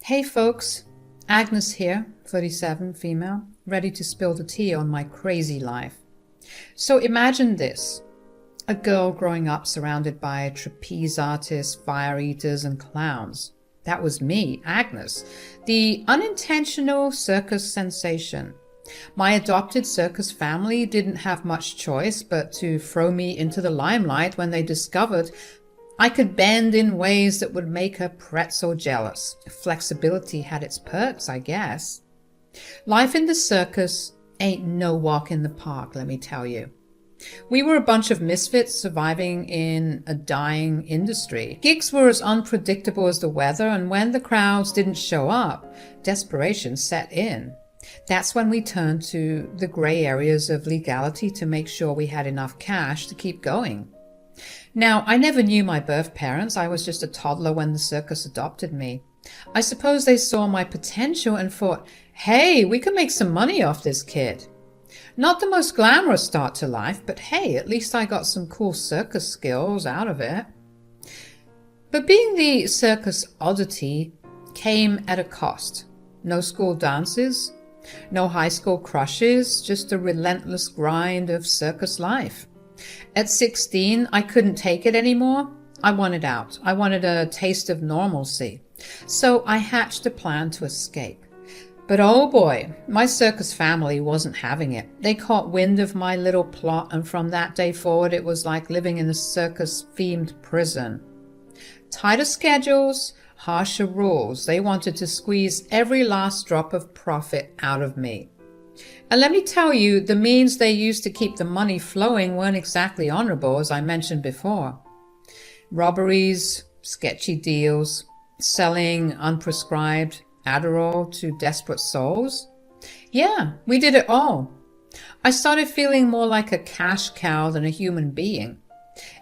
Hey folks, Agnes here, 37, female, ready to spill the tea on my crazy life. So imagine this, a girl growing up surrounded by trapeze artists, fire eaters, and clowns. That was me, Agnes, the unintentional circus sensation. My adopted circus family didn't have much choice but to throw me into the limelight when they discovered I could bend in ways that would make a pretzel jealous. Flexibility had its perks, I guess. Life in the circus ain't no walk in the park, let me tell you. We were a bunch of misfits surviving in a dying industry. Gigs were as unpredictable as the weather, and when the crowds didn't show up, desperation set in. That's when we turned to the gray areas of legality to make sure we had enough cash to keep going. Now, I never knew my birth parents. I was just a toddler when the circus adopted me. I suppose they saw my potential and thought, hey, we can make some money off this kid. Not the most glamorous start to life, but hey, at least I got some cool circus skills out of it. But being the circus oddity came at a cost. No school dances, no high school crushes, just a relentless grind of circus life. At 16, I couldn't take it anymore. I wanted out. I wanted a taste of normalcy. So I hatched a plan to escape. But oh boy, my circus family wasn't having it. They caught wind of my little plot, and from that day forward, it was like living in a circus-themed prison. Tighter schedules, harsher rules. They wanted to squeeze every last drop of profit out of me. And let me tell you, the means they used to keep the money flowing weren't exactly honorable, as I mentioned before. Robberies, sketchy deals, selling unprescribed Adderall to desperate souls. Yeah, we did it all. I started feeling more like a cash cow than a human being.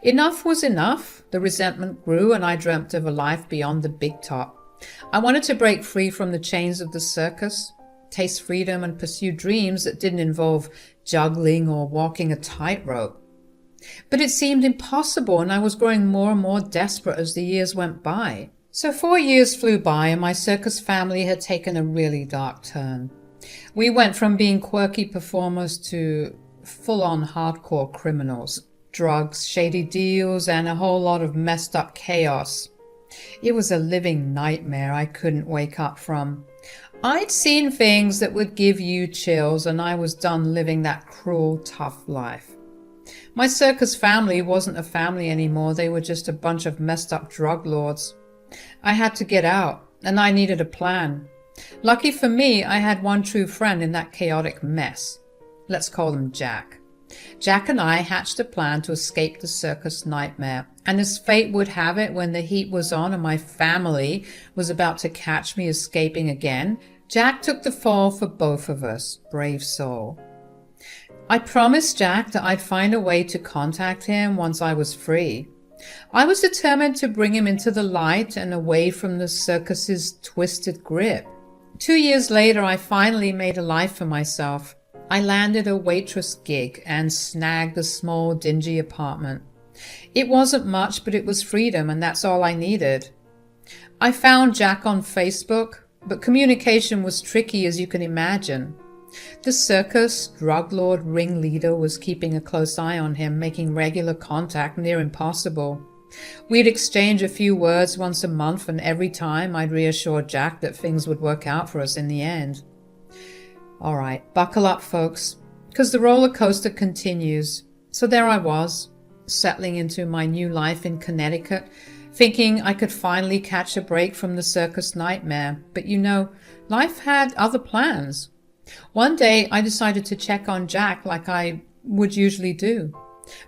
Enough was enough. The resentment grew, and I dreamt of a life beyond the big top. I wanted to break free from the chains of the circus, taste freedom, and pursue dreams that didn't involve juggling or walking a tightrope. But it seemed impossible, and I was growing more and more desperate as the years went by. So 4 years flew by, and my circus family had taken a really dark turn. We went from being quirky performers to full-on hardcore criminals. Drugs, shady deals, and a whole lot of messed up chaos. It was a living nightmare I couldn't wake up from. I'd seen things that would give you chills, and I was done living that cruel, tough life. My circus family wasn't a family anymore. They were just a bunch of messed up drug lords. I had to get out, and I needed a plan. Lucky for me, I had one true friend in that chaotic mess. Let's call him Jack. Jack and I hatched a plan to escape the circus nightmare, and as fate would have it, when the heat was on and my family was about to catch me escaping again, Jack took the fall for both of us. Brave soul. I promised Jack that I'd find a way to contact him once I was free. I was determined to bring him into the light and away from the circus's twisted grip. 2 years later, I finally made a life for myself. I landed a waitress gig and snagged a small, dingy apartment. It wasn't much, but it was freedom, and that's all I needed. I found Jack on Facebook, but communication was tricky, as you can imagine. The circus drug lord ringleader was keeping a close eye on him, making regular contact near impossible. We'd exchange a few words once a month, and every time I'd reassure Jack that things would work out for us in the end. All right, buckle up, folks, because the roller coaster continues. So there I was, settling into my new life in Connecticut, thinking I could finally catch a break from the circus nightmare. But you know, life had other plans. One day I decided to check on Jack like I would usually do.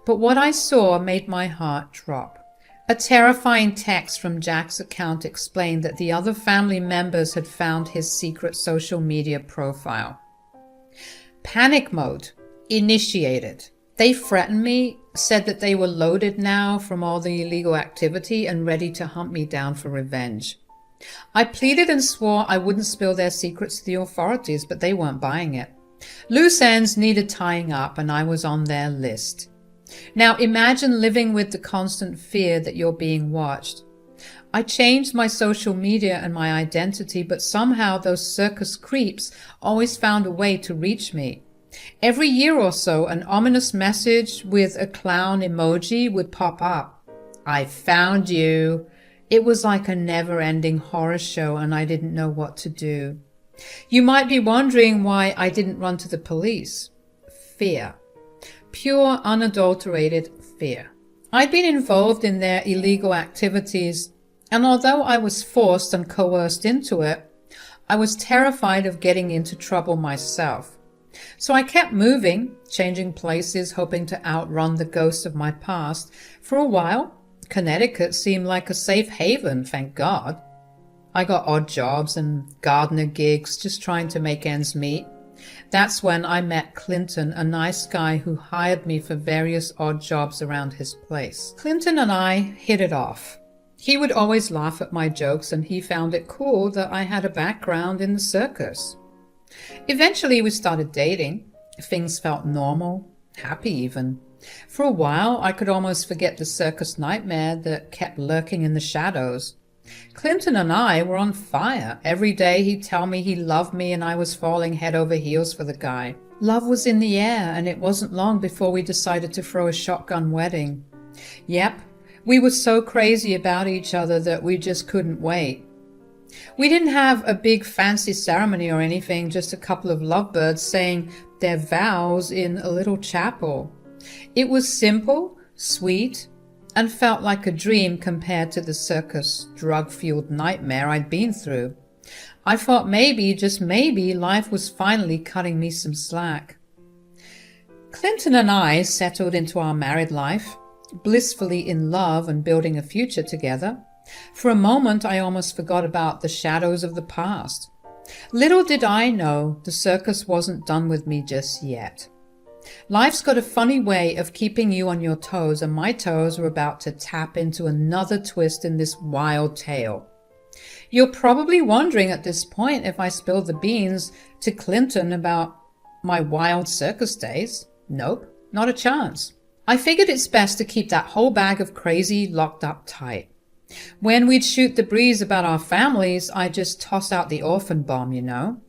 But what I saw made my heart drop. A terrifying text from Jack's account explained that the other family members had found his secret social media profile. Panic mode initiated. They threatened me, said that they were loaded now from all the illegal activity and ready to hunt me down for revenge. I pleaded and swore I wouldn't spill their secrets to the authorities, but they weren't buying it. Loose ends needed tying up, and I was on their list. Now imagine living with the constant fear that you're being watched. I changed my social media and my identity, but somehow those circus creeps always found a way to reach me. Every year or so, an ominous message with a clown emoji would pop up. I found you. It was like a never-ending horror show, and I didn't know what to do. You might be wondering why I didn't run to the police. Fear. Pure, unadulterated fear. I'd been involved in their illegal activities, and although I was forced and coerced into it, I was terrified of getting into trouble myself. So I kept moving, changing places, hoping to outrun the ghosts of my past. For a while, Connecticut seemed like a safe haven, thank God. I got odd jobs and gardener gigs, just trying to make ends meet. That's when I met Clinton, a nice guy who hired me for various odd jobs around his place. Clinton and I hit it off. He would always laugh at my jokes, and he found it cool that I had a background in the circus. Eventually we started dating. Things felt normal, happy even. For a while I could almost forget the circus nightmare that kept lurking in the shadows. Clinton and I were on fire. Every day he'd tell me he loved me and I was falling head over heels for the guy. Love was in the air, and it wasn't long before we decided to throw a shotgun wedding. Yep, we were so crazy about each other that we just couldn't wait. We didn't have a big fancy ceremony or anything, just a couple of lovebirds saying their vows in a little chapel. It was simple, sweet, and felt like a dream compared to the circus drug-fueled nightmare I'd been through. I thought maybe, just maybe, life was finally cutting me some slack. Clinton and I settled into our married life, blissfully in love and building a future together. For a moment, I almost forgot about the shadows of the past. Little did I know the circus wasn't done with me just yet. Life's got a funny way of keeping you on your toes, and my toes were about to tap into another twist in this wild tale. You're probably wondering at this point if I spilled the beans to Clinton about my wild circus days. Nope, not a chance. I figured it's best to keep that whole bag of crazy locked up tight. When we'd shoot the breeze about our families, I'd just toss out the orphan bomb, you know.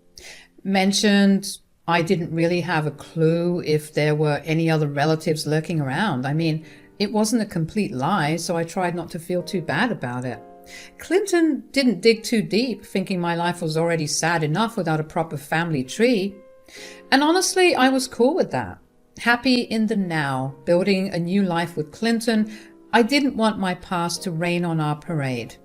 Mentioned I didn't really have a clue if there were any other relatives lurking around. I mean, it wasn't a complete lie, so I tried not to feel too bad about it. Clinton didn't dig too deep, thinking my life was already sad enough without a proper family tree. And honestly, I was cool with that. Happy in the now, building a new life with Clinton. I didn't want my past to rain on our parade.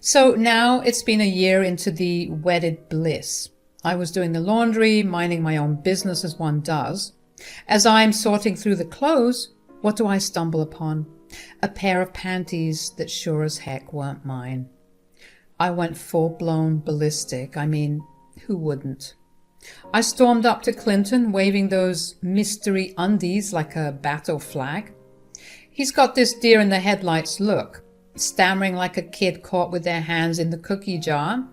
So now it's been a year into the wedded bliss. I was doing the laundry, minding my own business as one does. As I'm sorting through the clothes, what do I stumble upon? A pair of panties that sure as heck weren't mine. I went full-blown ballistic. I mean, who wouldn't? I stormed up to Clinton, waving those mystery undies like a battle flag. He's got this deer-in-the-headlights look, stammering like a kid caught with their hands in the cookie jar,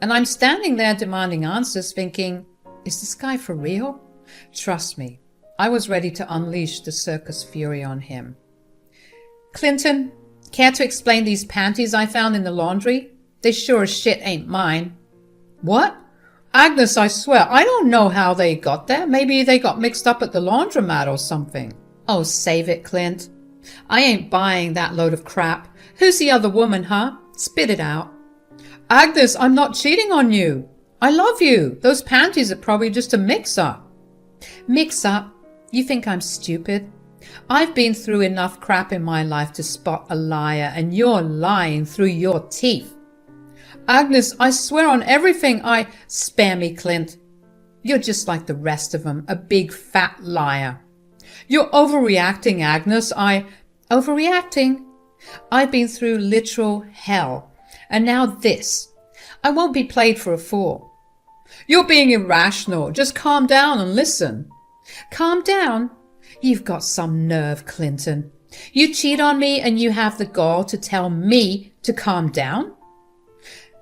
and I'm standing there demanding answers, thinking, is this guy for real? Trust me, I was ready to unleash the circus fury on him. Clinton, care to explain these panties I found in the laundry? They sure as shit ain't mine. What? Agnes, I swear, I don't know how they got there. Maybe they got mixed up at the laundromat or something. Oh, save it, Clint. I ain't buying that load of crap. Who's the other woman, huh? Spit it out. Agnes, I'm not cheating on you. I love you. Those panties are probably just a mix-up. Mix-up? You think I'm stupid? I've been through enough crap in my life to spot a liar, and you're lying through your teeth. Agnes, I swear on everything Spare me, Clint. You're just like the rest of them, a big fat liar. You're overreacting, Agnes. Overreacting? I've been through literal hell. And now this. I won't be played for a fool. You're being irrational. Just calm down and listen. Calm down? You've got some nerve, Clinton. You cheat on me and you have the gall to tell me to calm down?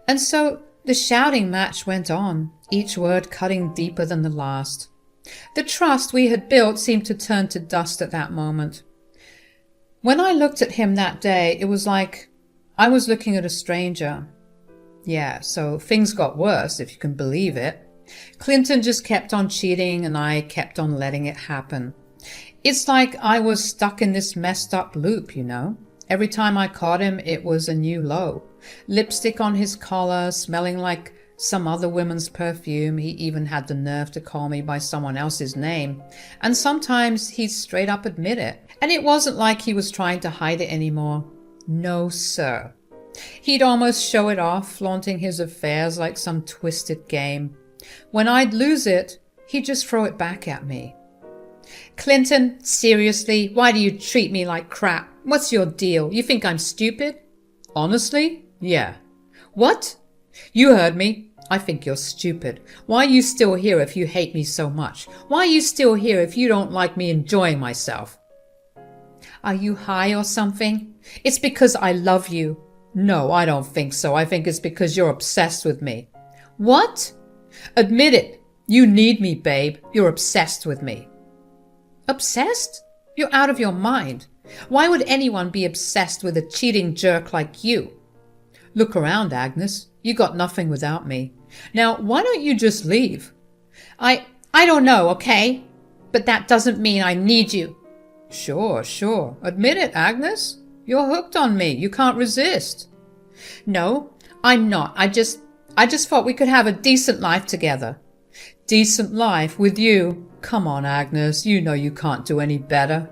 And so the shouting match went on, each word cutting deeper than the last. The trust we had built seemed to turn to dust at that moment. When I looked at him that day, it was like I was looking at a stranger. Yeah, so things got worse, if you can believe it. Clinton just kept on cheating and I kept on letting it happen. It's like I was stuck in this messed up loop, you know. Every time I caught him, it was a new low. Lipstick on his collar, smelling like some other woman's perfume. He even had the nerve to call me by someone else's name. And sometimes he'd straight up admit it. And it wasn't like he was trying to hide it anymore. No, sir. He'd almost show it off, flaunting his affairs like some twisted game. When I'd lose it, he'd just throw it back at me. Clinton, seriously, why do you treat me like crap? What's your deal? You think I'm stupid? Honestly? Yeah. What? You heard me. I think you're stupid. Why are you still here if you hate me so much? Why are you still here if you don't like me enjoying myself? Are you high or something? It's because I love you. No, I don't think so. I think it's because you're obsessed with me. What? Admit it. You need me, babe. You're obsessed with me. Obsessed? You're out of your mind. Why would anyone be obsessed with a cheating jerk like you? Look around, Agnes. You got nothing without me. Now, why don't you just leave? I don't know, okay? But that doesn't mean I need you. Sure. Admit it, Agnes. You're hooked on me. You can't resist. No, I'm not. I just thought we could have a decent life together. Decent life with you? Come on, Agnes. You know you can't do any better.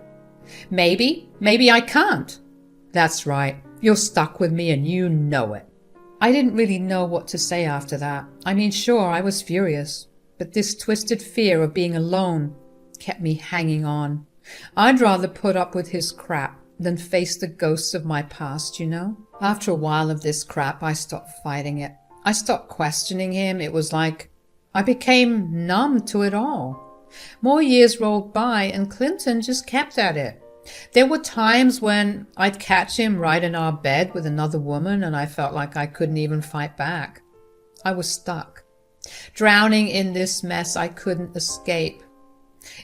Maybe I can't. That's right. You're stuck with me and you know it. I didn't really know what to say after that. I mean, sure, I was furious, but this twisted fear of being alone kept me hanging on. I'd rather put up with his crap than face the ghosts of my past, you know? After a while of this crap, I stopped fighting it. I stopped questioning him. It was like I became numb to it all. More years rolled by and Clinton just kept at it. There were times when I'd catch him right in our bed with another woman and I felt like I couldn't even fight back. I was stuck, drowning in this mess I couldn't escape.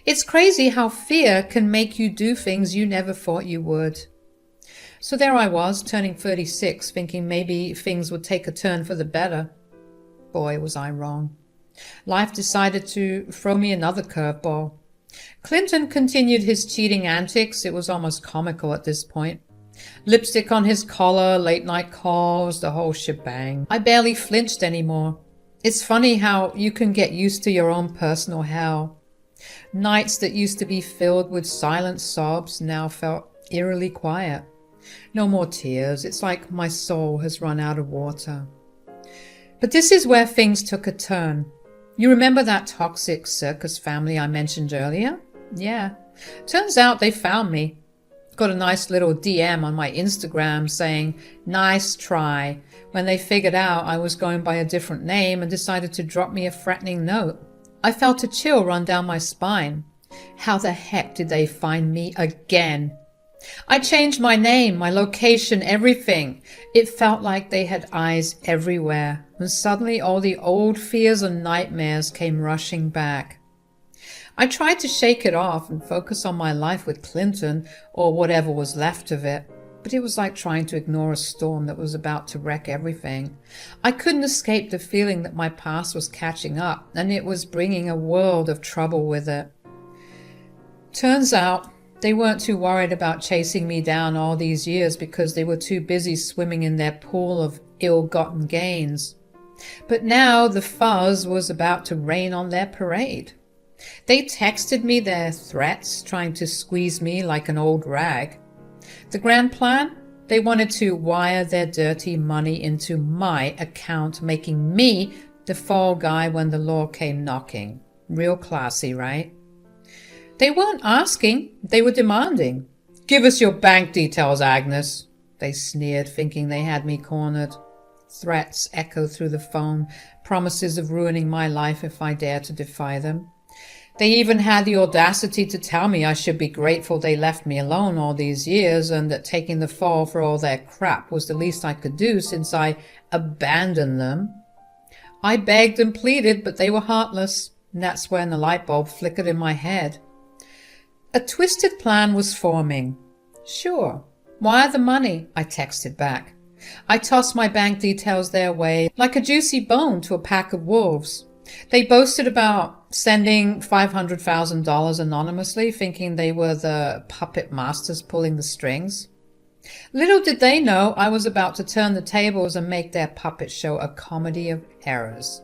It's crazy how fear can make you do things you never thought you would. So there I was, turning 36, thinking maybe things would take a turn for the better. Boy, was I wrong. Life decided to throw me another curveball. Clinton continued his cheating antics. It was almost comical at this point. Lipstick on his collar, late-night calls, the whole shebang. I barely flinched anymore. It's funny how you can get used to your own personal hell. Nights that used to be filled with silent sobs now felt eerily quiet. No more tears. It's like my soul has run out of water. But this is where things took a turn. You remember that toxic circus family I mentioned earlier? Yeah. Turns out they found me. Got a nice little DM on my Instagram saying, "Nice try," when they figured out I was going by a different name and decided to drop me a threatening note. I felt a chill run down my spine. How the heck did they find me again? I changed my name, my location, everything. It felt like they had eyes everywhere, and suddenly all the old fears and nightmares came rushing back. I tried to shake it off and focus on my life with Clinton, or whatever was left of it, but it was like trying to ignore a storm that was about to wreck everything. I couldn't escape the feeling that my past was catching up, and it was bringing a world of trouble with it. Turns out, they weren't too worried about chasing me down all these years because they were too busy swimming in their pool of ill-gotten gains. But now the fuzz was about to rain on their parade. They texted me their threats, trying to squeeze me like an old rag. The grand plan? They wanted to wire their dirty money into my account, making me the fall guy when the law came knocking. Real classy, right? They weren't asking, they were demanding. "Give us your bank details, Agnes," they sneered, thinking they had me cornered. Threats echoed through the phone, promises of ruining my life if I dared to defy them. They even had the audacity to tell me I should be grateful they left me alone all these years and that taking the fall for all their crap was the least I could do since I abandoned them. I begged and pleaded, but they were heartless, and that's when the light bulb flickered in my head. A twisted plan was forming. "Sure. Wire the money," I texted back. I tossed my bank details their way like a juicy bone to a pack of wolves. They boasted about sending $500,000 anonymously, thinking they were the puppet masters pulling the strings. Little did they know I was about to turn the tables and make their puppet show a comedy of errors.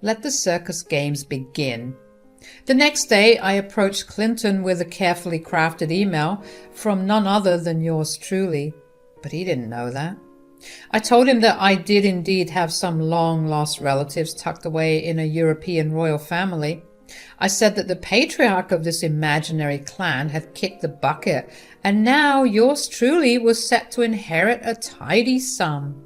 Let the circus games begin. The next day, I approached Clinton with a carefully crafted email from none other than yours truly, but he didn't know that. I told him that I did indeed have some long-lost relatives tucked away in a European royal family. I said that the patriarch of this imaginary clan had kicked the bucket, and now yours truly was set to inherit a tidy sum.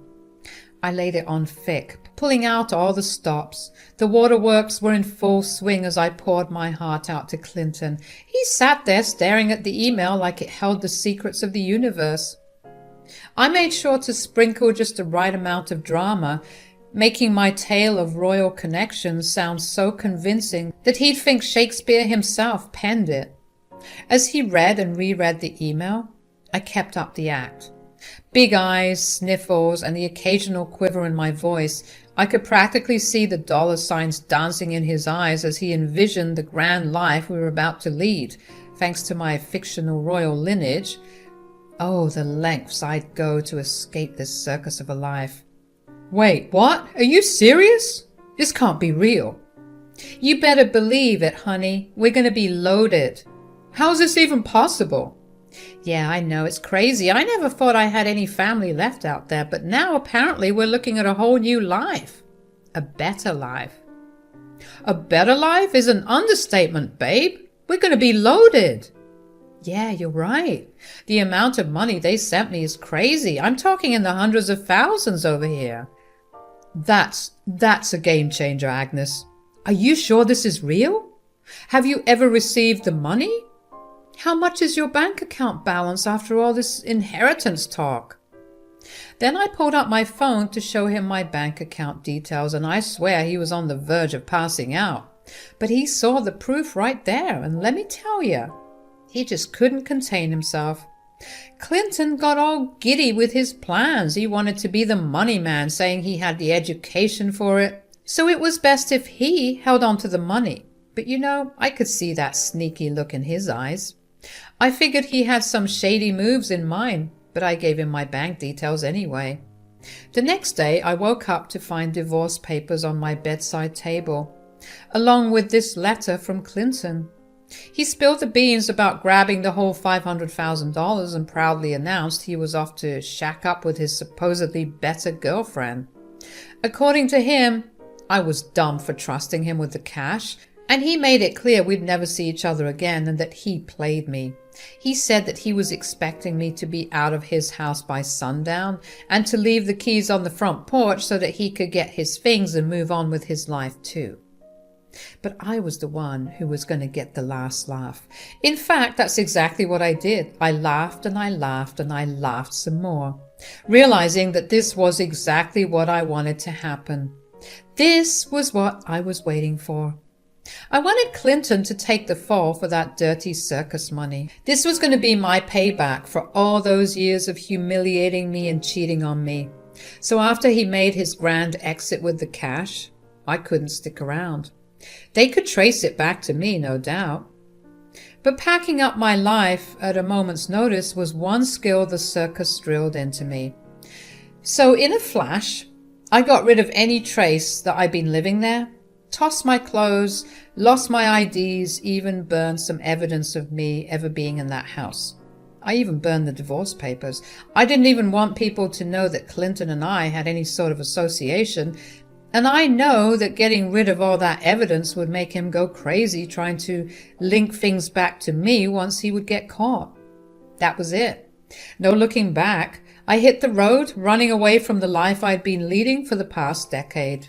I laid it on thick, pulling out all the stops. The waterworks were in full swing as I poured my heart out to Clinton. He sat there staring at the email like it held the secrets of the universe. I made sure to sprinkle just the right amount of drama, making my tale of royal connections sound so convincing that he'd think Shakespeare himself penned it. As he read and reread the email, I kept up the act. Big eyes, sniffles, and the occasional quiver in my voice. I could practically see the dollar signs dancing in his eyes as he envisioned the grand life we were about to lead, thanks to my fictional royal lineage. Oh, the lengths I'd go to escape this circus of a life. Wait, what? Are you serious? This can't be real. You better believe it, honey. We're going to be loaded. How is this even possible? Yeah, I know, it's crazy. I never thought I had any family left out there, but now apparently we're looking at a whole new life. A better life. A better life is an understatement, babe. We're going to be loaded. Yeah, you're right. The amount of money they sent me is crazy. I'm talking in the hundreds of thousands over here. That's a game changer, Agnes. Are you sure this is real? Have you ever received the money? How much is your bank account balance after all this inheritance talk? Then I pulled out my phone to show him my bank account details, and I swear he was on the verge of passing out. But he saw the proof right there, and let me tell you, he just couldn't contain himself. Clinton got all giddy with his plans. He wanted to be the money man, saying he had the education for it. So it was best if he held on to the money. But you know, I could see that sneaky look in his eyes. I figured he had some shady moves in mind, but I gave him my bank details anyway. The next day, I woke up to find divorce papers on my bedside table, along with this letter from Clinton. He spilled the beans about grabbing the whole $500,000 and proudly announced he was off to shack up with his supposedly better girlfriend. According to him, I was dumb for trusting him with the cash, and he made it clear we'd never see each other again and that he played me. He said that he was expecting me to be out of his house by sundown and to leave the keys on the front porch so that he could get his things and move on with his life too. But I was the one who was going to get the last laugh. In fact, that's exactly what I did. I laughed and I laughed and I laughed some more, realizing that this was exactly what I wanted to happen. This was what I was waiting for. I wanted Clinton to take the fall for that dirty circus money. This was going to be my payback for all those years of humiliating me and cheating on me. So after he made his grand exit with the cash, I couldn't stick around. They could trace it back to me, no doubt. But packing up my life at a moment's notice was one skill the circus drilled into me. So in a flash, I got rid of any trace that I'd been living there, tossed my clothes, lost my IDs, even burned some evidence of me ever being in that house. I even burned the divorce papers. I didn't even want people to know that Clinton and I had any sort of association, and I know that getting rid of all that evidence would make him go crazy trying to link things back to me once he would get caught. That was it. No looking back. I hit the road, running away from the life I'd been leading for the past decade.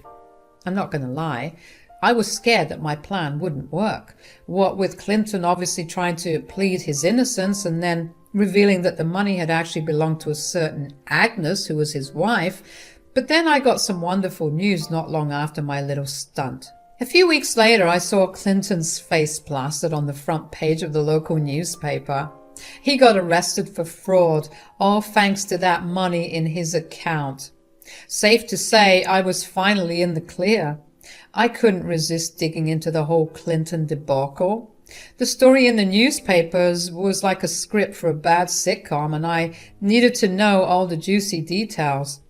I'm not going to lie. I was scared that my plan wouldn't work. What with Clinton obviously trying to plead his innocence and then revealing that the money had actually belonged to a certain Agnes, who was his wife. But then I got some wonderful news not long after my little stunt. A few weeks later, I saw Clinton's face plastered on the front page of the local newspaper. He got arrested for fraud, all thanks to that money in his account. Safe to say, I was finally in the clear. I couldn't resist digging into the whole Clinton debacle. The story in the newspapers was like a script for a bad sitcom, and I needed to know all the juicy details.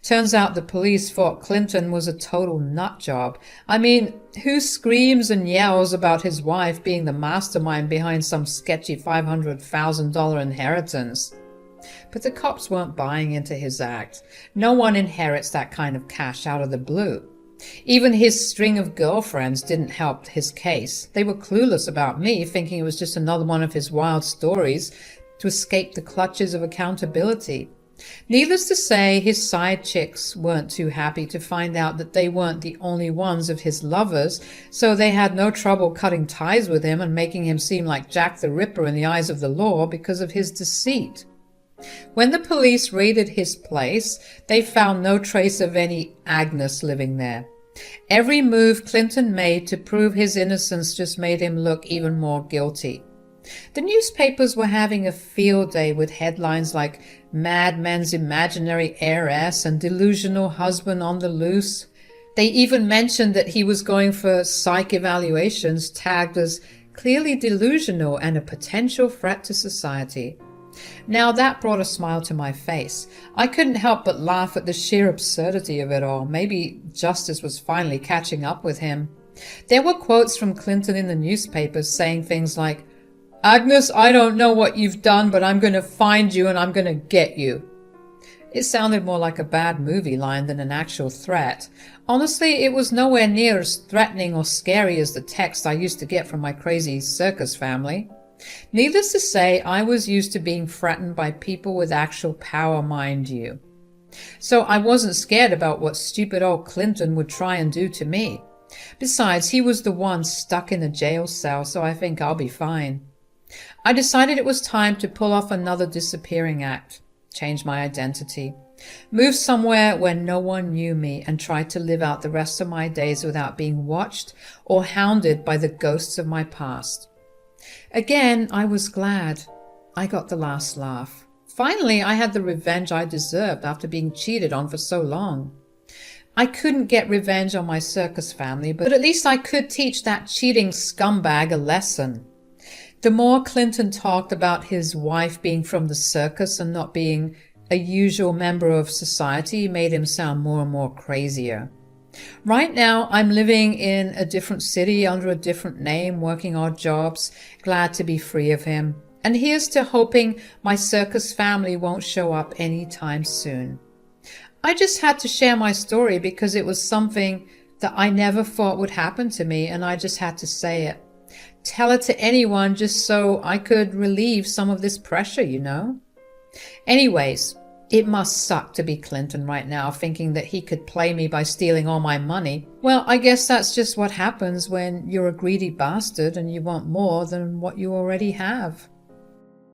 Turns out the police thought Clinton was a total nut job. I mean, who screams and yells about his wife being the mastermind behind some sketchy $500,000 inheritance? But the cops weren't buying into his act. No one inherits that kind of cash out of the blue. Even his string of girlfriends didn't help his case. They were clueless about me, thinking it was just another one of his wild stories to escape the clutches of accountability. Needless to say, his side chicks weren't too happy to find out that they weren't the only ones of his lovers, so they had no trouble cutting ties with him and making him seem like Jack the Ripper in the eyes of the law because of his deceit. When the police raided his place, they found no trace of any Agnes living there. Every move Clinton made to prove his innocence just made him look even more guilty. The newspapers were having a field day with headlines like "Mad Men's Imaginary Heiress" and "Delusional Husband on the Loose." They even mentioned that he was going for psych evaluations tagged as clearly delusional and a potential threat to society. Now that brought a smile to my face. I couldn't help but laugh at the sheer absurdity of it all. Maybe justice was finally catching up with him. There were quotes from Clinton in the newspapers saying things like, "Agnes, I don't know what you've done, but I'm going to find you and I'm going to get you." It sounded more like a bad movie line than an actual threat. Honestly, it was nowhere near as threatening or scary as the text I used to get from my crazy circus family. Needless to say, I was used to being threatened by people with actual power, mind you. So I wasn't scared about what stupid old Clinton would try and do to me. Besides, he was the one stuck in a jail cell, so I think I'll be fine. I decided it was time to pull off another disappearing act, change my identity, move somewhere where no one knew me, and try to live out the rest of my days without being watched or hounded by the ghosts of my past. Again, I was glad. I got the last laugh. Finally, I had the revenge I deserved after being cheated on for so long. I couldn't get revenge on my circus family, but at least I could teach that cheating scumbag a lesson. The more Clinton talked about his wife being from the circus and not being a usual member of society made him sound more and more crazier. Right now, I'm living in a different city under a different name, working odd jobs, glad to be free of him. And here's to hoping my circus family won't show up anytime soon. I just had to share my story because it was something that I never thought would happen to me, and I just had to say it. Tell it to anyone just so I could relieve some of this pressure, you know? Anyways, it must suck to be Clinton right now, thinking that he could play me by stealing all my money. Well, I guess that's just what happens when you're a greedy bastard and you want more than what you already have.